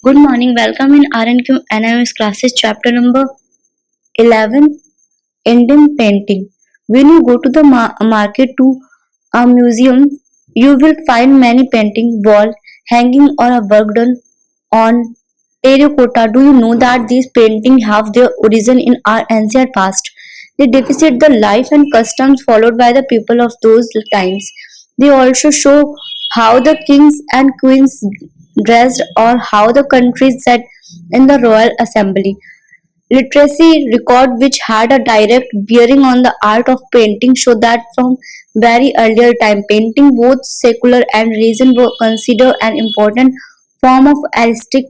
Good morning, welcome in RNQ NMS classes chapter number 11 Indian painting. When you go to the market to a museum, you will find many painting wall hanging or a work done on terracotta. Do you know that these paintings have their origin in our ancient past? They depict the life and customs followed by the people of those times. They also show how the kings and queens dressed or how the countries sat in the royal assembly. Literacy record which had a direct bearing on the art of painting show that from very earlier time painting both secular and religion were considered an important form of artistic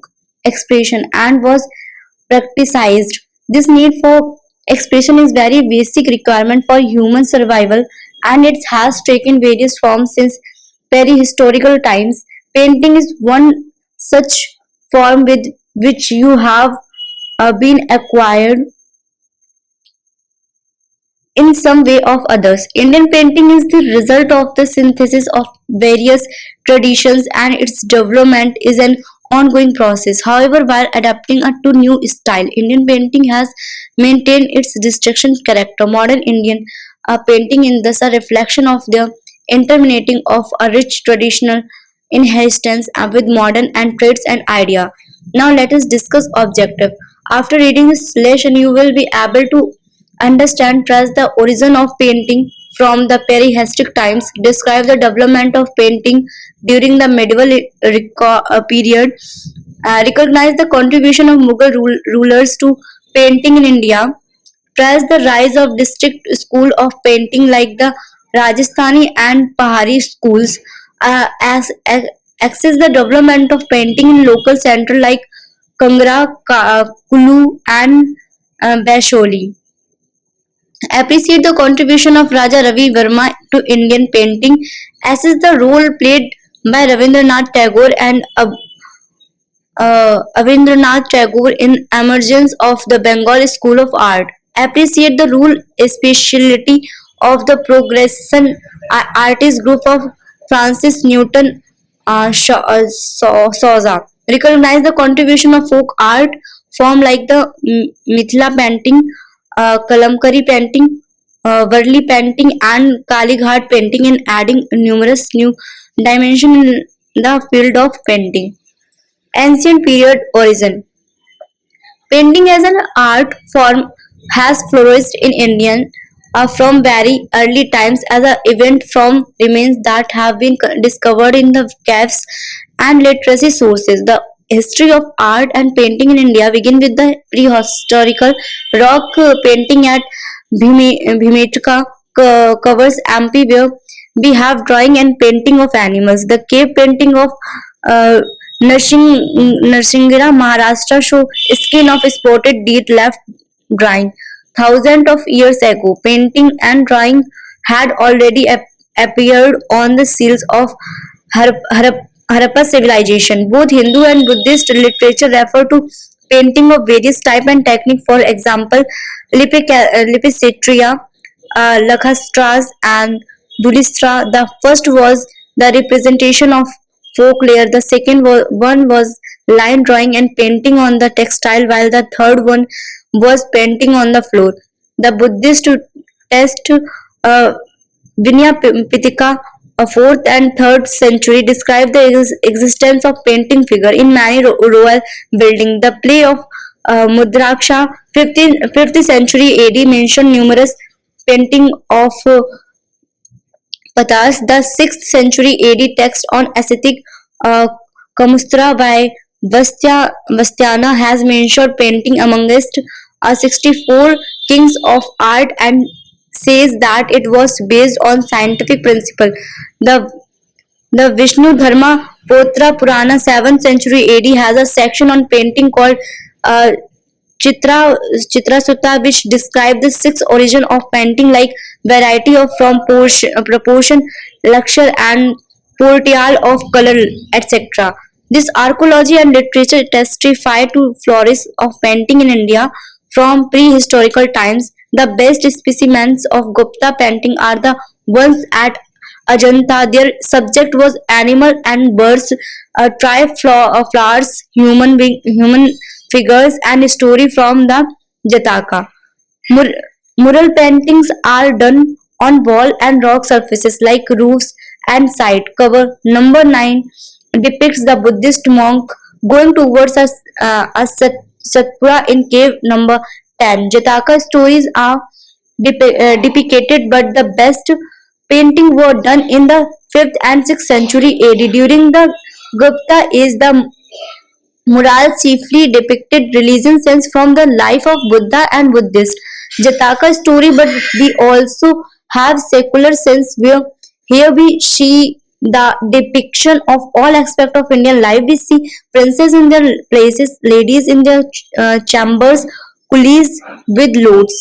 expression and was practiced. This need for expression is very basic requirement for human survival and it has taken various forms since prehistorical times. Painting is one such form with which you have been acquired in some way of others. Indian painting is the result of the synthesis of various traditions and its development is an ongoing process. However, while adapting to new style, Indian painting has maintained its distinction character. Modern Indian painting is thus a reflection of the interminating of a rich traditional inheritance with modern and traits and idea. Now let us discuss objective. After reading this lesson, you will be able to understand trace the origin of painting from the prehistoric times, describe the development of painting during the medieval period, recognize the contribution of Mughal rulers to painting in India, trace the rise of district school of painting like the Rajasthani and Pahari schools, access the development of painting in local center like Kangra, Kulu, and Baisholi. Appreciate the contribution of Raja Ravi Verma to Indian painting, assess the role played by Rabindranath Tagore and Rabindranath Tagore in emergence of the Bengal School of Art. Appreciate the role speciality of the progression artist group of Francis Newton Souza. Recognize the contribution of folk art form like the Mithila painting, Kalamkari painting, Varli painting, and Kalighat painting in adding numerous new dimensions in the field of painting. Ancient period origin. Painting as an art form has flourished in India from very early times as an event from remains that have been discovered in the caves and literacy sources. The history of art and painting in India begin with the prehistorical rock painting at Bhimatka covers MP where we have drawing and painting of animals. The cave painting of uh, Narsingra, Maharashtra show skin of spotted deer left drying. Thousands of years ago, painting and drawing had already appeared on the seals of Harappa civilization. Both Hindu and Buddhist literature refer to painting of various type and technique. For example, Lipicatria, Lakhastras, and Dulistra. The first was the representation of folk layer. The second one was line drawing and painting on the textile, while the third one was painting on the floor. The Buddhist text uh, Vinaya Pitaka, a 4th and 3rd century, describe the existence of painting figure in many royal buildings. The play of Mudraksha, 5th century AD, mentioned numerous painting of Patas. The 6th century AD text on ascetic uh, Kamustra by Vastyana has mentioned painting amongst 64 kings of art and says that it was based on scientific principle. The Vishnu Dharma Potra Purana 7th century AD has a section on painting called uh, Chitra Sutta, which describe the six origin of painting like variety of from proportion, luxure and portrayal of color, etc. This archaeology and literature testify to flourish of painting in India from prehistorical times. The best specimens of Gupta painting are the ones at Ajanta. Their subject was animal and birds flowers, human figures, and story from the Jataka. Mur- Mural paintings are done on wall and rock surfaces like roofs and side cover. Number 9 depicts the Buddhist monk going towards Satpura in cave. Number 10. Jataka stories are depicted, but the best painting were done in the 5th and 6th century AD. During the Gupta age, the murals chiefly depicted religion scenes from the life of Buddha and Buddhist Jataka story, but we also have secular sense where here we see the depiction of all aspects of Indian life. We see princes in their places, ladies in their chambers, coolies with loads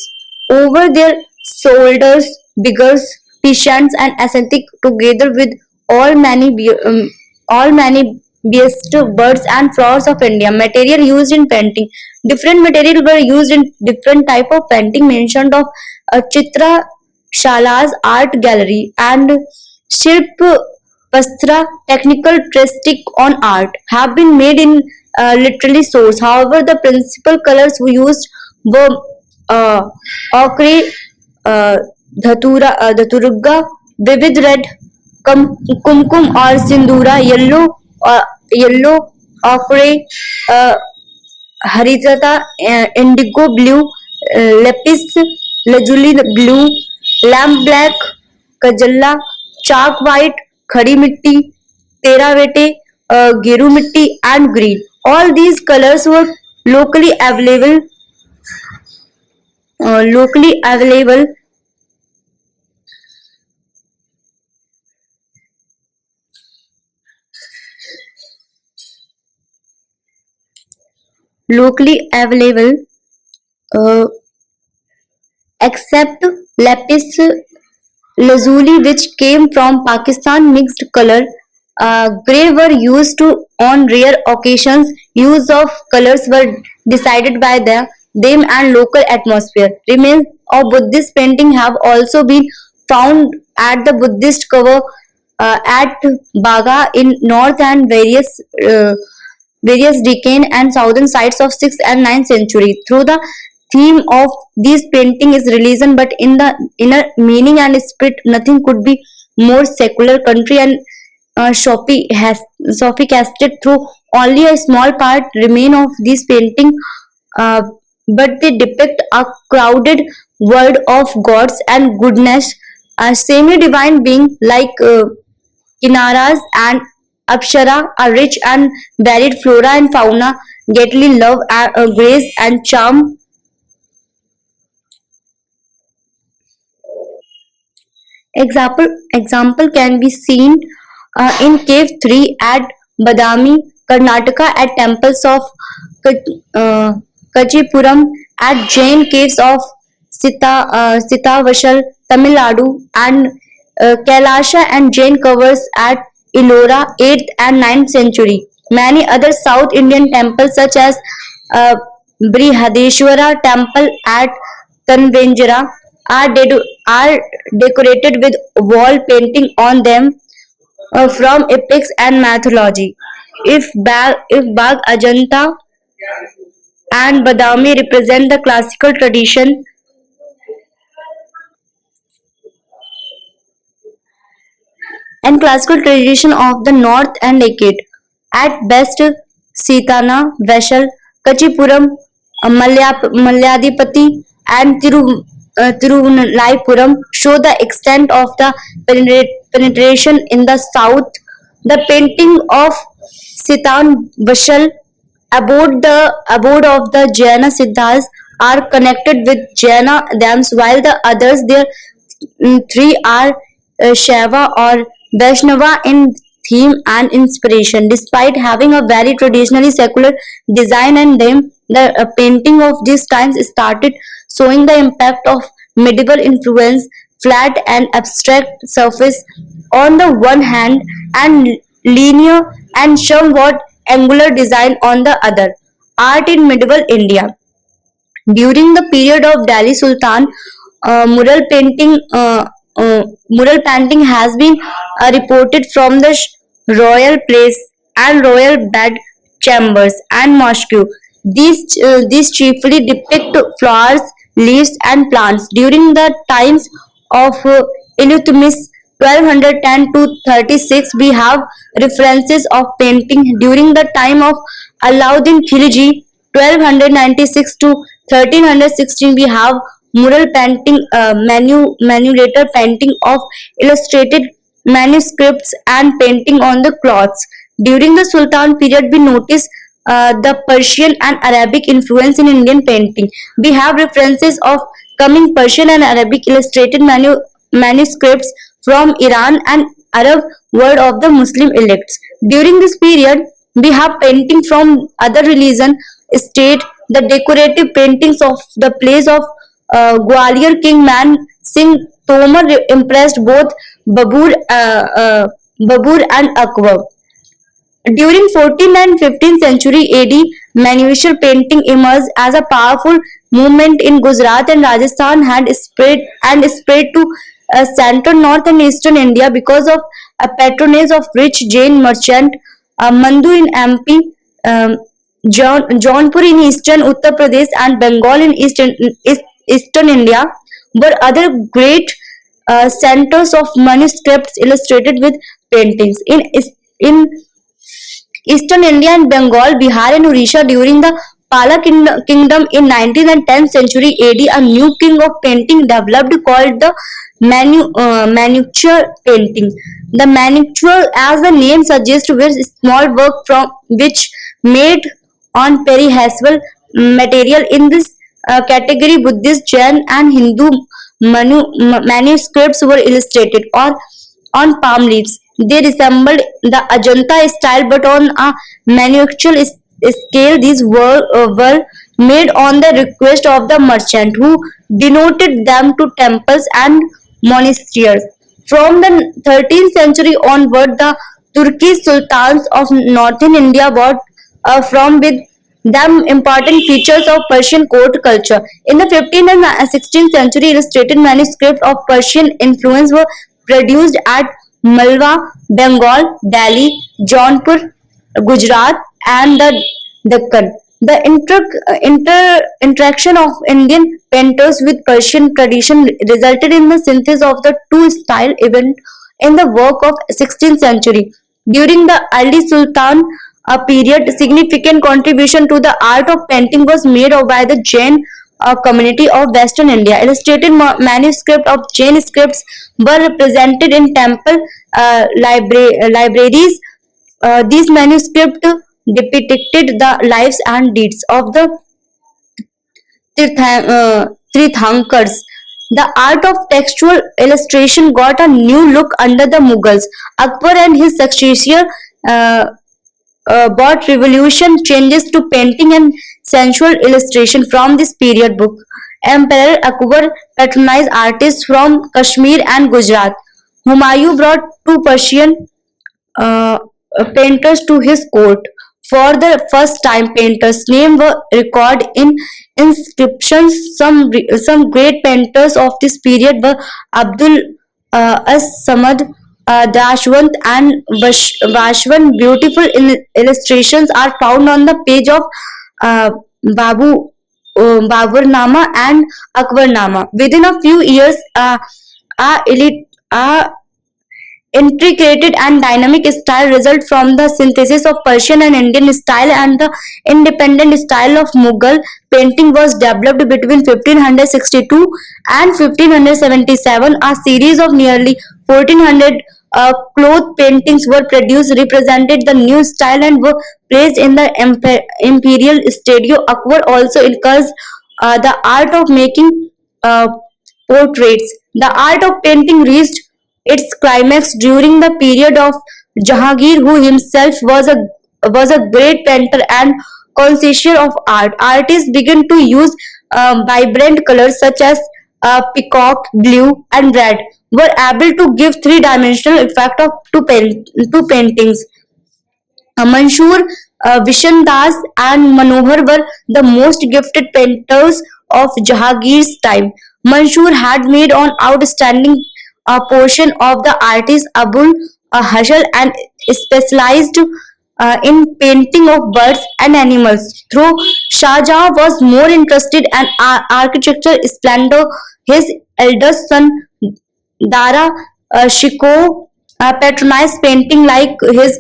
over their shoulders, beggars, peasants, and ascetic together with all many best birds and flowers of India. Material used in painting. Different material were used in different type of painting mentioned of Chitra Shala's art gallery and Shilp Vastra technical triptych on art have been made in literally source. However, the principal colors we used were uh, ochre, uh, dhaturga, vivid red, kumkum or sindura, yellow ochre, uh, haritata, indigo blue, lapis lazuli blue, lamp black, kajalla, chalk white, khadi mitti, teravete, geru mitti, and green. All these colors were locally available. Locally available locally available uh, except lapis lazuli which came from Pakistan mixed color gray were used to on rare occasions. Use of colors were decided by them and local atmosphere. Remains of Buddhist painting have also been found at the Buddhist cover at Baga in north and various Deccan and southern sites of 6th and 9th century. Through the theme of these painting is religion, but in the inner meaning and spirit, nothing could be more secular. Country and sophisticated through only a small part remain of this painting, uh, but they depict a crowded world of gods and goodness, a semi-divine being like Kinaras and Apsara, a rich and varied flora and fauna, greatly love, grace and charm. Example can be seen in Cave 3 at Badami, Karnataka, at temples of uh, Kachipuram, at Jain caves of Sitavashal, Tamil Nadu, and Kailasha and Jain covers at Ellora, 8th and 9th century. Many other South Indian temples such as uh, Brihadeshwara temple at Tanvenjara are decorated with wall painting on them from epics and mythology. If Bag Ajanta and Badami represent the classical tradition of the north and decade. At best, Sitana, Veshal, Kachipuram, Malyadipati, and Tirunalaipuram show the extent of the penetration in the south. The painting of Sitan Vashal abode of the Jaina Siddhas are connected with Jaina dams, while the others, their three are Shaiva or Vaishnava in theme and inspiration. Despite having a very traditionally secular design and them, the painting of these times started showing the impact of medieval influence, flat and abstract surface on the one hand, and linear and somewhat angular design on the other. Art in medieval India. During the period of Delhi Sultan, mural painting has been reported from the royal place. and royal bed chambers and mosque. These chiefly depict flowers, leaves, and plants. During the times of Iltutmish 1210 to 36, we have references of painting. During the time of Alauddin Khilji 1296 to 1316, we have mural painting, manulator painting of illustrated manuscripts and painting on the cloths. During the Sultan period, we notice the Persian and Arabic influence in Indian painting. We have references of coming Persian and Arabic illustrated manuscripts from Iran and Arab world of the Muslim elects. During this period, we have painting from other religion state. The decorative paintings of the plays of Gwalior King Man Singh Tomar impressed both Babur and Akbar. During 14th and 15th century AD, manual painting emerged as a powerful movement in Gujarat and Rajasthan had spread to central, north and eastern India because of a patronage of rich Jain merchant Mandu in MP, Jaunpur in eastern Uttar Pradesh and Bengal in eastern India were other great centers of manuscripts illustrated with paintings. In Eastern India and Bengal, Bihar and Orissa during the Pala kingdom in 19th and 10th century AD, a new king of painting developed called the miniature painting. The miniature, as the name suggests, was small work from which made on perishable material. In this category, Buddhist, Jain, and Hindu manuscripts were illustrated or on palm leaves. They resembled the Ajanta style, but on a manual scale. These were made on the request of the merchant, who denoted them to temples and monasteries. From the 13th century onward, the Turkish sultans of northern India brought from with them important features of Persian court culture. In the 15th and 16th century, illustrated manuscripts of Persian influence were produced at Malwa, Bengal, Delhi, Jaunpur, Gujarat, and the Deccan. The interaction of Indian painters with Persian tradition resulted in the synthesis of the two style event in the work of 16th century. During the early Sultan period, significant contribution to the art of painting was made by the Jain community of Western India. Illustrated manuscript of Jain scripts were represented in temple libraries. These manuscripts depicted the lives and deeds of the Tirthankars. The art of textual illustration got a new look under the Mughals. Akbar and his successor uh, brought revolution changes to painting and sensual illustration from this period book. Emperor Akbar patronized artists from Kashmir and Gujarat. Humayun brought two Persian uh, painters to his court. For the first time, painters' names were recorded in inscriptions. Some great painters of this period were Abdul As Samad, Dashwant, and Vashwan. Beautiful illustrations are found on the page of uh, Babu. Baburnama and Akbarnama. Within a few years, a intricate and dynamic style result from the synthesis of Persian and Indian style, and the independent style of Mughal painting was developed between 1562 and 1577. A series of nearly 1400 cloth paintings were produced, represented the new style, and were placed in the imperial studio. Akbar also encouraged the art of making uh, portraits. The art of painting reached its climax during the period of Jahangir, who himself was a great painter and connoisseur of art. Artists began to use vibrant colors such as peacock, blue, and red, were able to give three-dimensional effect to paintings. Mansoor, Vishen Das, and Manohar were the most gifted painters of Jahangir's time. Mansoor had made an outstanding portion of the artist Abul Hashal and specialized in painting of birds and animals. Though Shah Jahan was more interested in architectural splendor, his eldest son Dara Shikoh patronized painting like his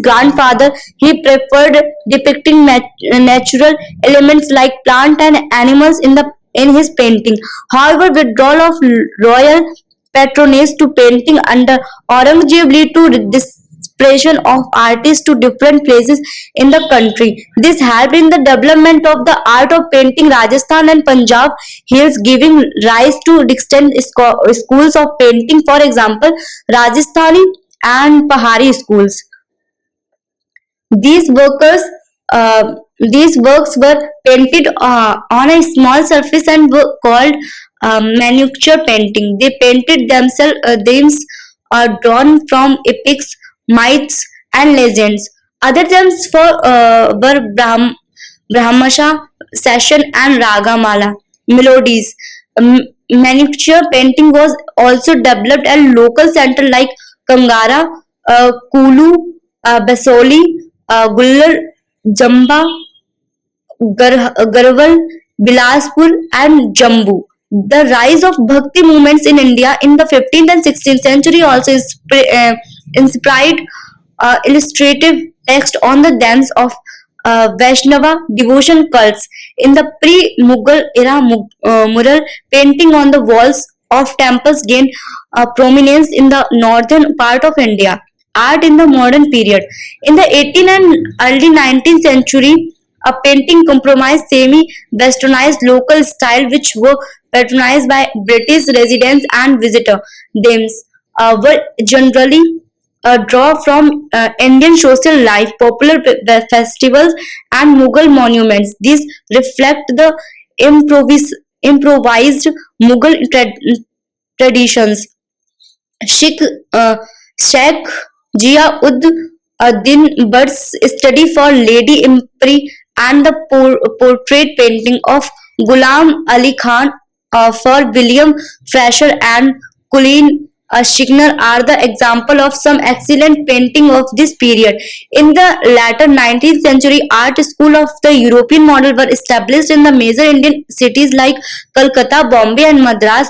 grandfather. He preferred depicting natural elements like plant and animals in his painting. However, withdrawal of royal patronage to painting under Aurangzeb led to dispersion of artists to different places in the country. This helped in the development of the art of painting. Rajasthan and Punjab hills giving rise to distinct schools of painting. For example, Rajasthani and Pahari schools. These workers, these works were painted on a small surface and were called miniature painting. They painted themselves. Themes are drawn from epics, myths, and legends. Other themes were Brahmasha, session, and Ragamala melodies. Miniature painting was also developed at local centers like Kangara, Kulu, Basoli, Gullar, Jamba, Garhwal, Bilaspur, and Jambu. The rise of Bhakti movements in India in the 15th and 16th century also inspired illustrative text on the dance of Vaishnava devotion cults. In the pre-Mughal era, mural painting on the walls of temples gained prominence in the northern part of India. Art in the modern period. In the 18th and early 19th century, a painting compromised semi-westernized local style which were patronized by British residents and visitor. Themes were generally a draw from Indian social life, popular festivals, and Mughal monuments. These reflect the improvised Mughal traditions. Sheikh, uh, Sheikh Jia Din Butt's study for Lady Impri and the portrait painting of Ghulam Ali Khan for William Fraser and Colleen Schickner are the example of some excellent painting of this period. In the latter 19th century, art school of the European model were established in the major Indian cities like Calcutta, Bombay, and Madras.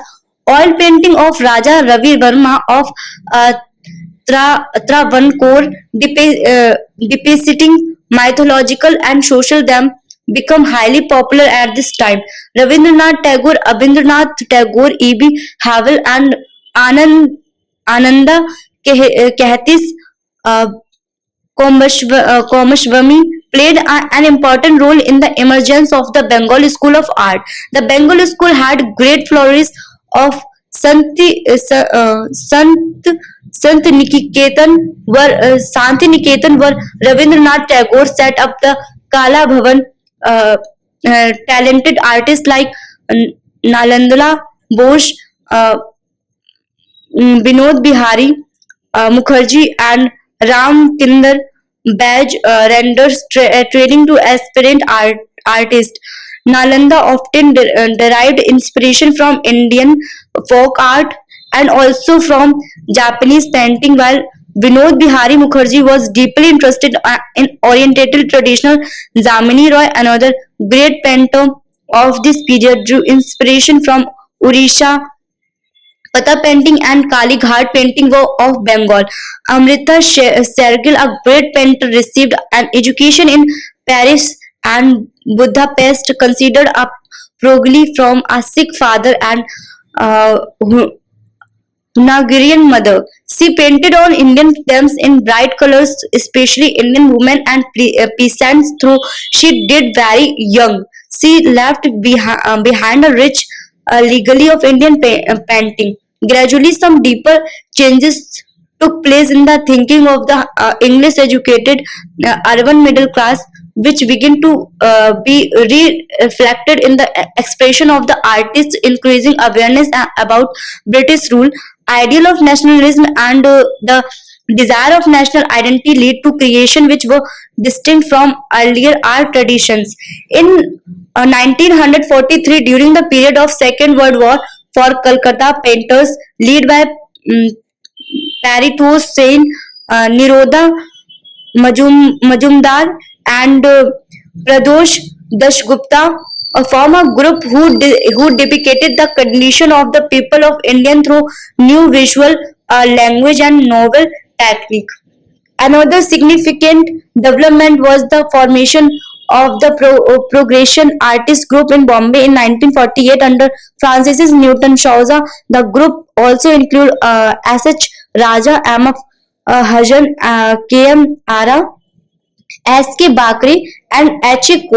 Oil painting of Raja Ravi Verma of uh, Travancore depicting mythological and social them become highly popular at this time. Rabindranath Tagore, Abindranath Tagore, E.B. Havel, and Anand Ananda Kahtis uh, Komashwami played an important role in the emergence of the Bengal School of Art. The Bengal School had great flourish of Sant Santi Niketan where Rabindranath Tagore set up the Kala Bhavan. Talented artists like Nalandala Bose, uh, Vinod Bihari Mukherjee, and Ram Kinder Baj renders training to aspirant artists. Nalanda often derived inspiration from Indian folk art and also from Japanese painting, while Vinod Bihari Mukherjee was deeply interested in Oriental traditional. Zamini Roy, another great painter of this period, drew inspiration from Odisha Patha painting and Kali Ghat painting were of Bengal. Amrita Sergil, a great painter, received an education in Paris and Budapest, considered a progeny from a Sikh father and Hungarian mother. She painted on Indian themes in bright colors, especially Indian women and peasants, through she did very young. She left behind a rich legacy of Indian painting. Gradually, some deeper changes took place in the thinking of the English educated urban middle class, which began to be reflected in the expression of the artists, increasing awareness about British rule, ideal of nationalism, and the desire of national identity lead to creation which were distinct from earlier art traditions. In 1943, during the period of Second World War, for Calcutta painters led by Paritosh Sen, Niroda Majumdar and Pradosh Dashgupta, form a group who depicted the condition of the people of India through new visual language and novel technique. Another significant development was the formation of the Progression Artist Group in Bombay in 1948 under Francis Newton Souza. The group also include S.H. Raja, M.F. Hajan, K.M. Ara, S.K. Bakri, and H.A.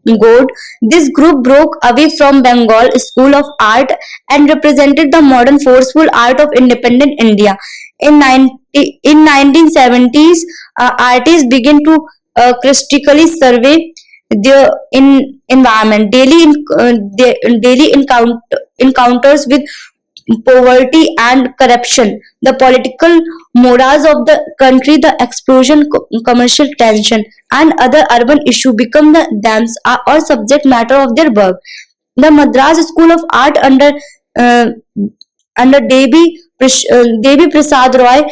Gode. This group broke away from Bengal School of Art and represented the modern forceful art of independent India. In 1970s, artists began to critically survey their environment. Daily encounters with poverty and corruption, the political morals of the country, the explosion, commercial tension, and other urban issues become the themes or subject matter of their work. The Madras School of Art uh, under Devi Prasad Roy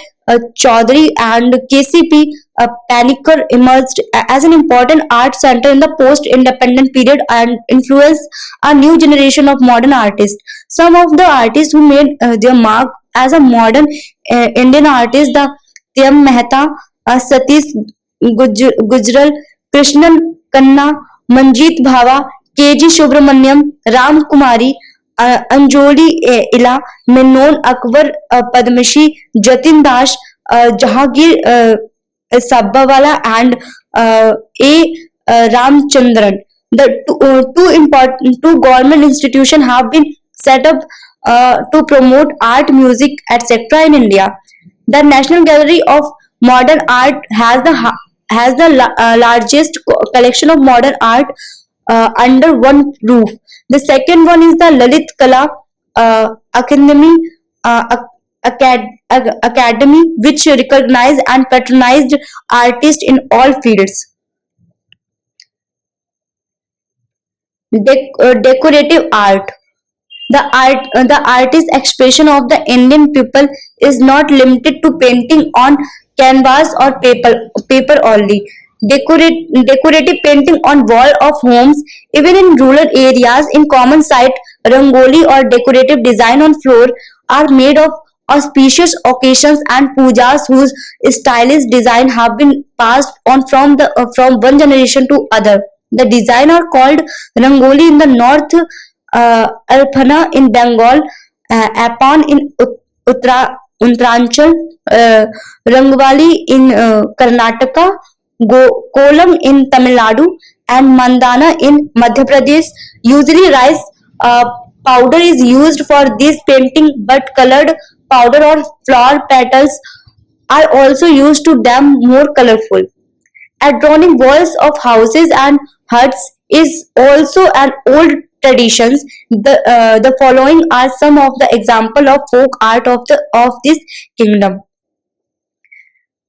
Chaudhary and KCP Panikkar emerged as an important art center in the post-independent period and influenced a new generation of modern artists. Some of the artists who made their mark as a modern Indian artist, the Tyam Mehta, Satish Gujral, Krishnan Kanna, Manjeet Bhava, KG Subramaniam, Ram Kumari, Anjoli Ila, Menon Akbar Padmashi, Jatin Das, Jahangir Sabbawala, and A. Ramchandran. The two government institutions have been set up to promote art, music, etc. in India. The National Gallery of Modern Art has the largest collection of modern art under one roof. The second one is the Lalit Kala Academy, Academy, which recognized and patronized artists in all fields. Decorative art. The artist expression of the Indian people is not limited to painting on canvas or paper only. Decorative painting on wall of homes, even in rural areas, in common sight, rangoli or decorative design on floor are made of auspicious occasions and pujas whose stylish design have been passed on from one generation to other. The design are called rangoli in the north, Alphana in Bengal, Apan in Uttaranchal, Rangwali in Karnataka, Kolam in Tamil Nadu, and Mandana in Madhya Pradesh. Usually, rice uh, powder is used for this painting, but colored powder or flower petals are also used to them more colorful. Adorning walls of houses and huts is also an old tradition. The following are some of the example of folk art of this kingdom.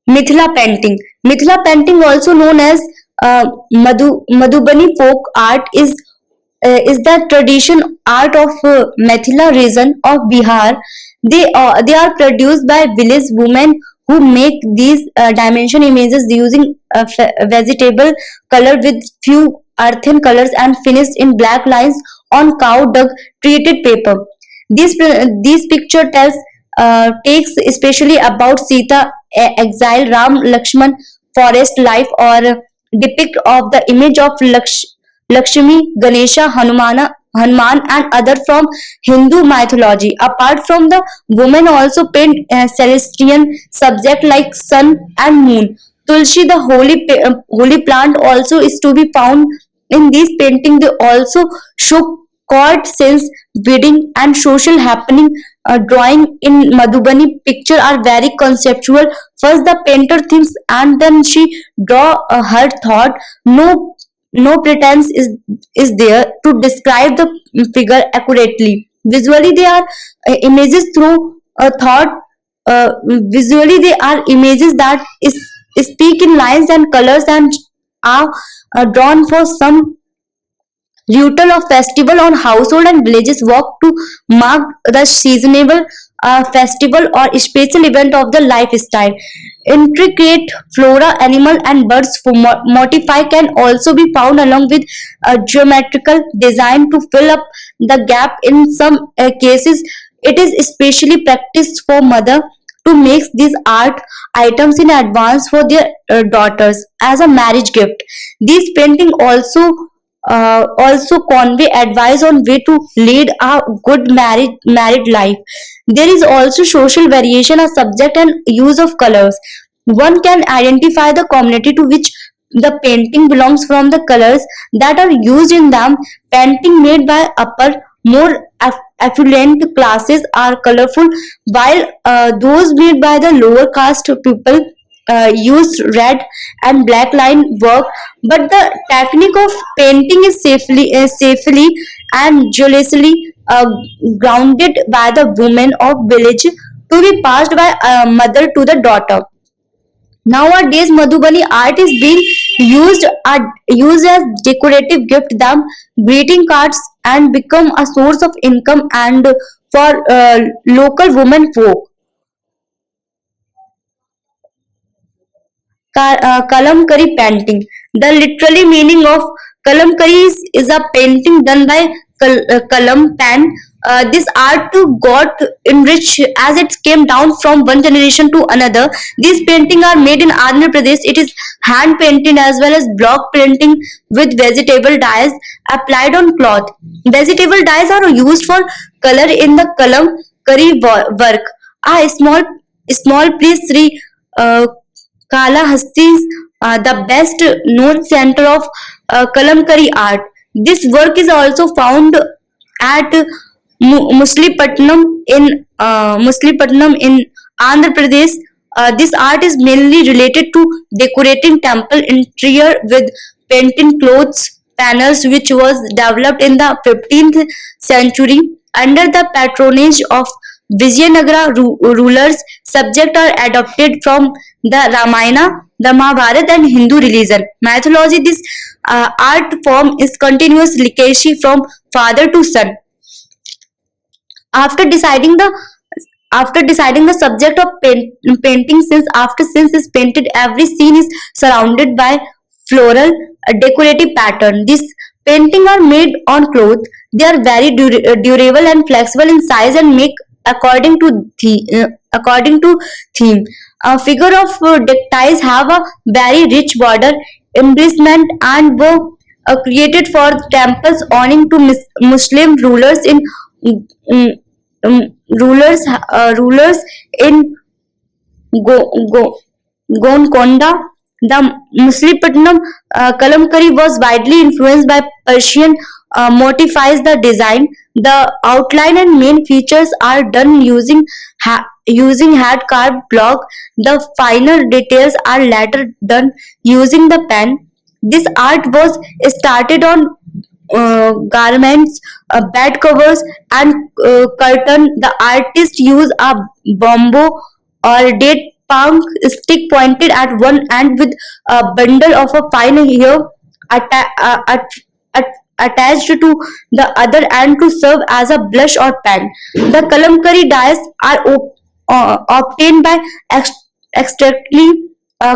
Mithila painting. Mithila painting, also known as Madhubani folk art, is the tradition art of Mithila region of Bihar. They are produced by village women who make these dimension images using vegetable colored with few earthen colors and finished in black lines on cow dung treated paper. This picture takes especially about Sita exile, Ram Lakshman forest life, or depict of the image of Lakshmi, Ganesha, Hanuman, and other from Hindu mythology. Apart from the women, also paint celestial subject like sun and moon. Tulsi, the holy plant, also is to be found in this painting. They also show court scenes, wedding, and social happening. Drawing in Madhubani picture are very conceptual. First, the painter thinks, and then she draw her thought. No pretense is there to describe the figure accurately. Visually, they are images through a thought. Visually, they are images that speak in lines and colors and are drawn for some ritual of festival on household and villages work to mark the seasonable a festival or special event of the lifestyle. Intricate flora, animal, and birds for motify can also be found along with a geometrical design to fill up the gap. In some cases, it is especially practiced for mother to make these art items in advance for their daughters as a marriage gift. These painting also convey advice on way to lead a good married life. There is also social variation of subject and use of colors. One can identify the community to which the painting belongs from the colors that are used in them. Painting made by upper, more affluent classes are colorful, while those made by the lower caste people use red and black line work. But the technique of painting is safely and jealously grounded by the women of village to be passed by mother to the daughter. Nowadays, Madhubani art is being used as decorative gift, them greeting cards, and become a source of income and for local women folk. Kalamkari painting. The literally meaning of kalamkari is a painting done by kalam pen. This art got enriched as it came down from one generation to another. These paintings are made in Andhra Pradesh. It is hand painted as well as block printing with vegetable dyes applied on cloth. Vegetable dyes are used for color in the kalam curry work. A small place Sri uh, Kalahasti is the best known center of Kalamkari art. This work is also found at Muslipatnam in Andhra Pradesh. This art is mainly related to decorating temple interior with painted clothes panels, which was developed in the 15th century under the patronage of Vijayanagara rulers. Subjects are adopted from the Ramayana, the Mahabharata, and Hindu religion mythology. This art form is continuous legacy from father to son. After deciding the subject of painting, since is painted, every scene is surrounded by floral decorative pattern. These painting are made on cloth. They are very durable and flexible in size and make according to theme. A figure of dicties have a very rich border embellishment and were created for temples owning to Muslim rulers in mm, rulers in Go, Go, Golconda. The Muslipatnam Kalamkari was widely influenced by Persian motifs. The design, the outline, and main features are done using hand carved block. The finer details are later done using the pen. This art was started on garments, bed covers, and curtain. The artist used a bamboo or date palm stick pointed at one end with a bundle of a fine hair attached to the other end to serve as a blush or pen. The kalamkari dyes are obtained by extracting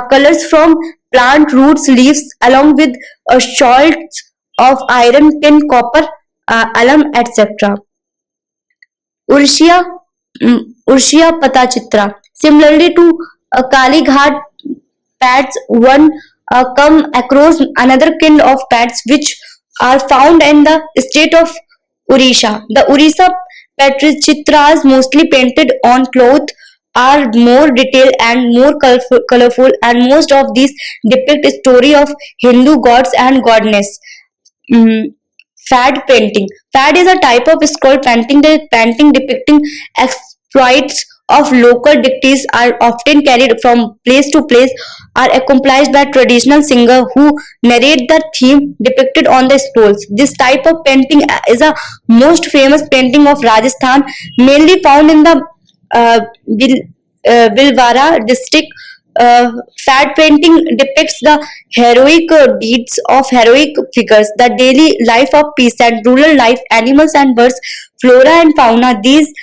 colors from plant roots, leaves, along with salts of iron, tin, copper, alum, etc. Urshia, Urshia Patachitra. Similarly to Kali Ghat pads, one come across another kind of pads which are found in the state of Odisha. The Odisha Patachitras, mostly painted on cloth, are more detailed and more colorful, and most of these depict a story of Hindu gods and goddess. Mm, Fad painting. Fad is a type of scroll painting. The painting depicting exploits of local deities are often carried from place to place, are accompanied by traditional singer who narrate the theme depicted on the scrolls. This type of painting is a most famous painting of Rajasthan, mainly found in the uh, Bil, Bilwara district. Fad painting depicts the heroic deeds of heroic figures, the daily life of peace and rural life, animals and birds, flora and fauna. These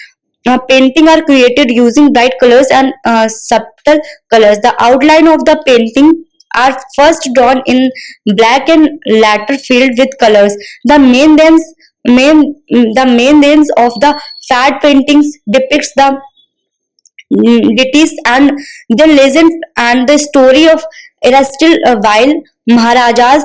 painting are created using bright colors and subtle colors. The outline of the painting are first drawn in black and later filled with colors. The main themes of the fad paintings depicts the deities and their legend and the story of Erastil, while Maharaja's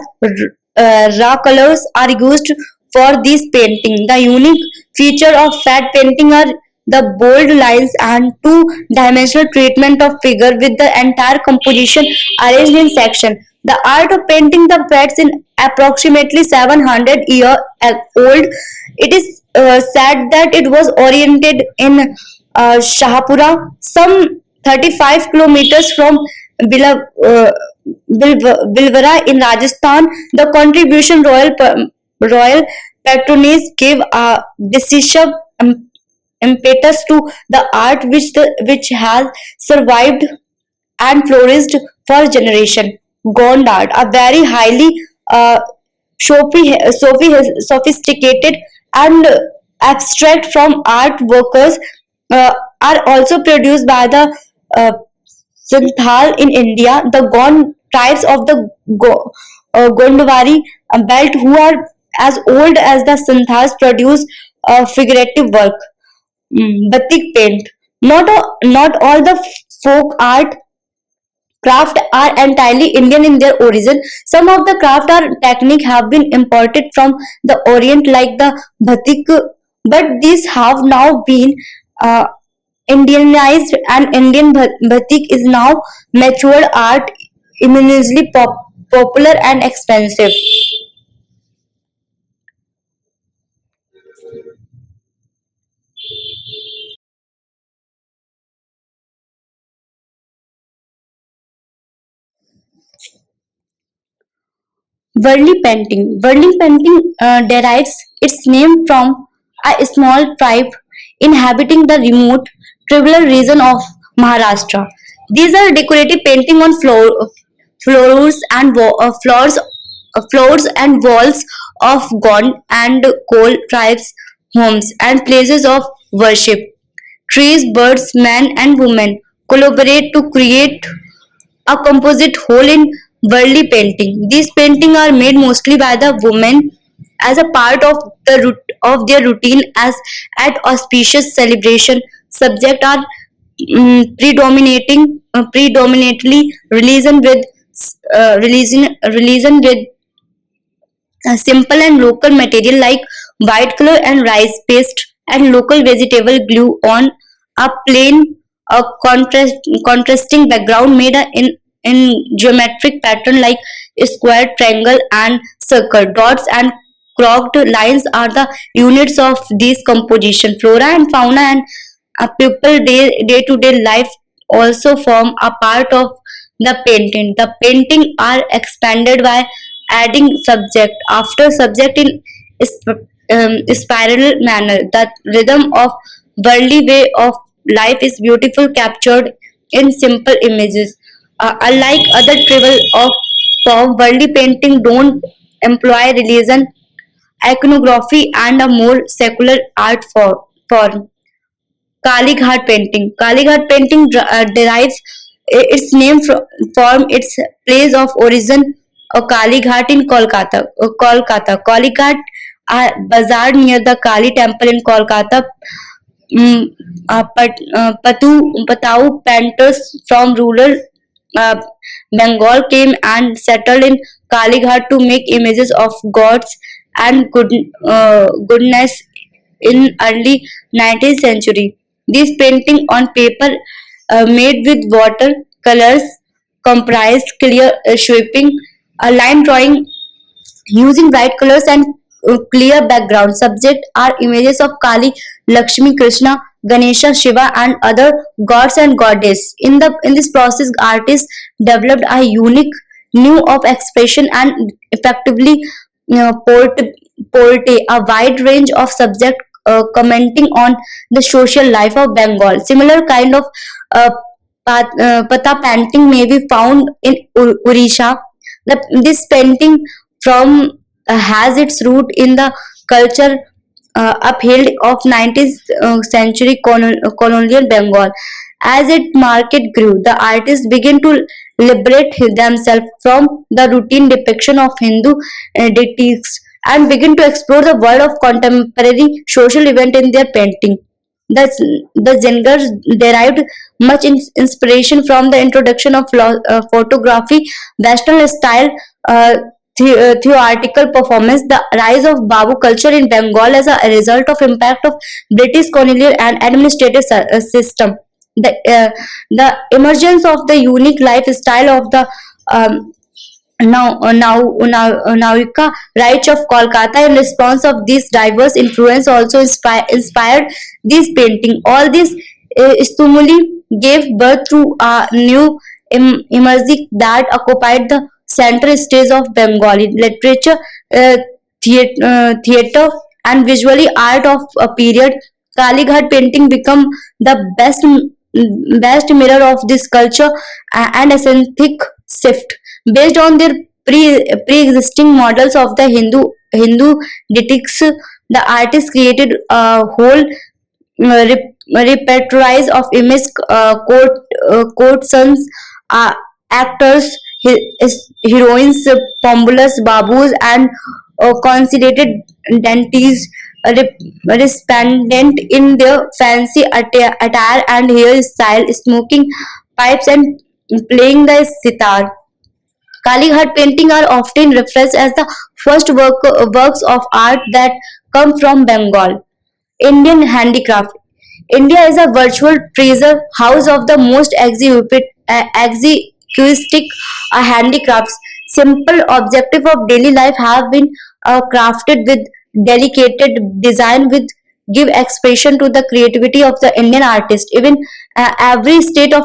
raw colors are used for this painting. The unique feature of fat painting are the bold lines and two-dimensional treatment of figure with the entire composition arranged in section. The art of painting the fats in approximately 700 year old. It is said that it was oriented in Shahpura, some 35 kilometers from Bilwara in Rajasthan. The contribution royal patronage gave a decisive impetus to the art which has survived and flourished for generation. Gondard, a very highly uh, sophisticated and abstract from art workers are also produced by the uh, Santhal in India. The Gond tribes of the Gondwari belt, who are as old as the Santhals, produce figurative work. Batik paint. Not all the folk art craft are entirely Indian in their origin. Some of the craft or technique have been imported from the Orient, like the batik, but these have now been uh, Indianized, and Indian batik is now matured art, immensely popular and expensive. Worldly painting. Worldly painting derives its name from a small tribe inhabiting the remote tribal region of Maharashtra. These are decorative painting on floors and floors and walls of Gond and Kol tribes' homes and places of worship. Trees, birds, men, and women collaborate to create a composite whole in worldly painting. These paintings are made mostly by the women as a part of of their routine as at auspicious celebration. Subject are predominantly religion with simple and local material like white color and rice paste and local vegetable glue on a plain contrasting background made in geometric pattern like square, triangle, and circle. Dots and crossed lines are the units of these composition. Flora and fauna and people day to day life also form a part of the painting. The painting are expanded by adding subject after subject in spiral manner. The rhythm of worldly way of life is beautiful captured in simple images. Unlike other travel of form, worldly painting don't employ religion, iconography, and a more secular art form. Kali Ghat painting. Kali Ghat painting derives its name from its place of origin, Kali Ghat in Kolkata. Kali Ghat, a bazaar near the Kali temple in Kolkata. Patau painters from rural uh, Bengal came and settled in Kalighat to make images of gods and goodness in early 19th century. These painting on paper made with water colors comprised clear sweeping, line drawing using bright colors and clear background. Subject are images of Kali, Lakshmi, Krishna, Ganesha, Shiva, and other gods and goddesses. In this process, artists developed a unique new of expression and effectively portray a wide range of subject commenting on the social life of Bengal. Similar kind of uh, pata painting may be found in Odisha. This painting from has its root in the culture upheld of 19th century colonial Bengal. As its market grew, the artists began to liberate themselves from the routine depiction of Hindu deities and begin to explore the world of contemporary social event in their painting. The, the Zengars derived much inspiration from the introduction of photography, Western style, theatrical performance, the rise of Babu culture in Bengal as a result of impact of British colonial and administrative system. The emergence of the unique lifestyle of the Nauika Reich of Kolkata in response of this diverse influence also inspired this painting. All these stimuli gave birth to a new immersive that occupied the center stage of Bengali literature, theater, and visually art of a period. Kalighat painting become the best mirror of this culture and aesthetic shift. Based on their pre-existing models of the Hindu deities, the artist created a whole repertoire of image court sons, uh, actors, heroines, pombulous babus, and considered deities resplendent in their fancy attire and hairstyle, smoking pipes and playing the sitar. Kalighat painting are often referenced as the first works of art that come from Bengal. Indian handicraft. India is a virtual treasure house of the most exquisite handicrafts. Simple objective of daily life have been crafted with delicate design with give expression to the creativity of the Indian artist. Even every state of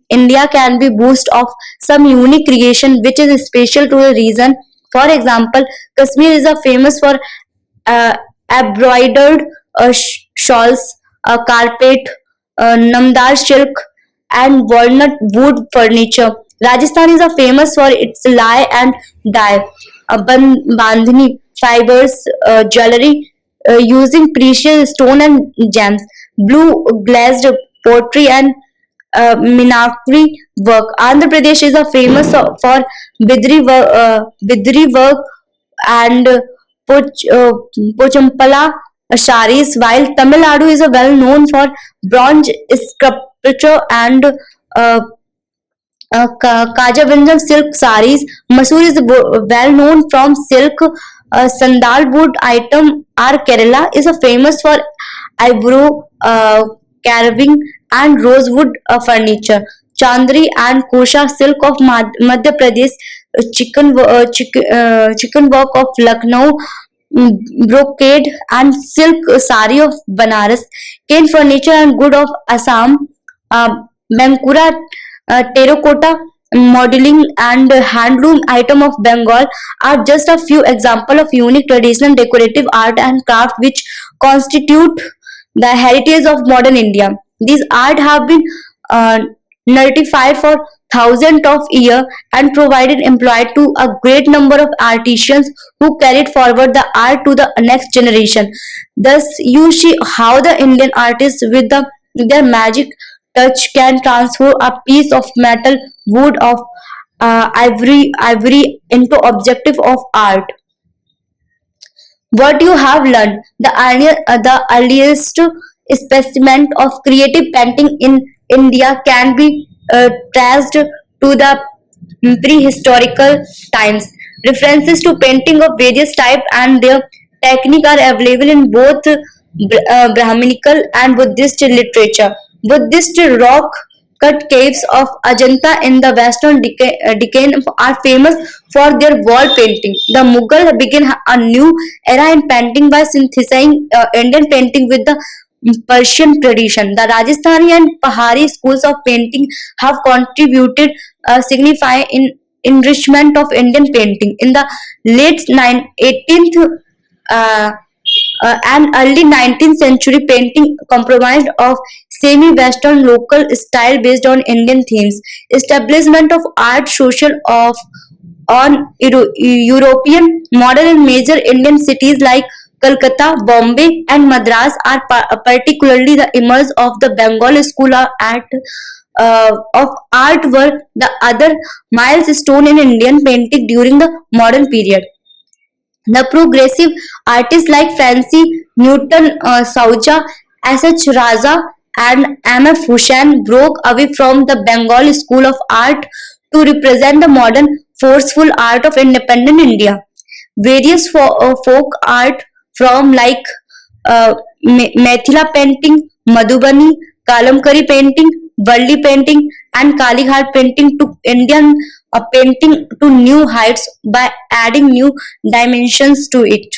India can be boast of some unique creation which is special to the region. For example, Kashmir is a famous for embroidered shawls, carpet, namdar silk, and walnut wood furniture. Rajasthan is a famous for its lye and dye, bandhani fibers, jewelry using precious stone and gems, blue glazed pottery and Minakri work. Andhra Pradesh is a famous for bidri work and Pochampala saris, while Tamil Nadu is well known for bronze sculpture and Kajabanjan silk saris. Mysore is well known from silk. Sandalwood item are Kerala is a famous for eyebrow carving and rosewood furniture. Chandri and Kosha silk of Madhya Pradesh, chicken work of Lucknow, brocade and silk sari of Banaras, cane furniture and good of Assam, Bankura terracotta modeling and handloom item of Bengal are just a few examples of unique traditional decorative art and craft which constitute the heritage of modern India. These art have been uh, nurtured for thousands of years and provided employment to a great number of artisans who carried forward the art to the next generation. Thus, you see how the Indian artists with their magic touch can transform a piece of metal, wood, of ivory into objective of art. What you have learned, the earliest specimen of creative painting in India can be traced to the prehistorical times. References to painting of various type and their technique are available in both Brahminical and Buddhist literature. Buddhist rock cut caves of Ajanta in the western Deccan are famous for their wall painting. The Mughal began a new era in painting by synthesizing Indian painting with the Persian tradition. The Rajasthani and Pahari schools of painting have contributed signify in enrichment of Indian painting. In the late 18th uh, and early 19th century painting comprised of semi-western local style based on Indian themes. Establishment of art social of on European model in major Indian cities like Calcutta, Bombay, and Madras are particularly the emerge of the Bengal School of Art were the other milestone in Indian painting during the modern period. The progressive artists like Francis Newton Sauja, S.H. Raza, and M.F. Hussain broke away from the Bengal school of art to represent the modern, forceful art of independent India. Various folk art from like Methila painting, Madhubani, Kalamkari painting, Valli painting, and Kalighat painting took Indian painting to new heights by adding new dimensions to it.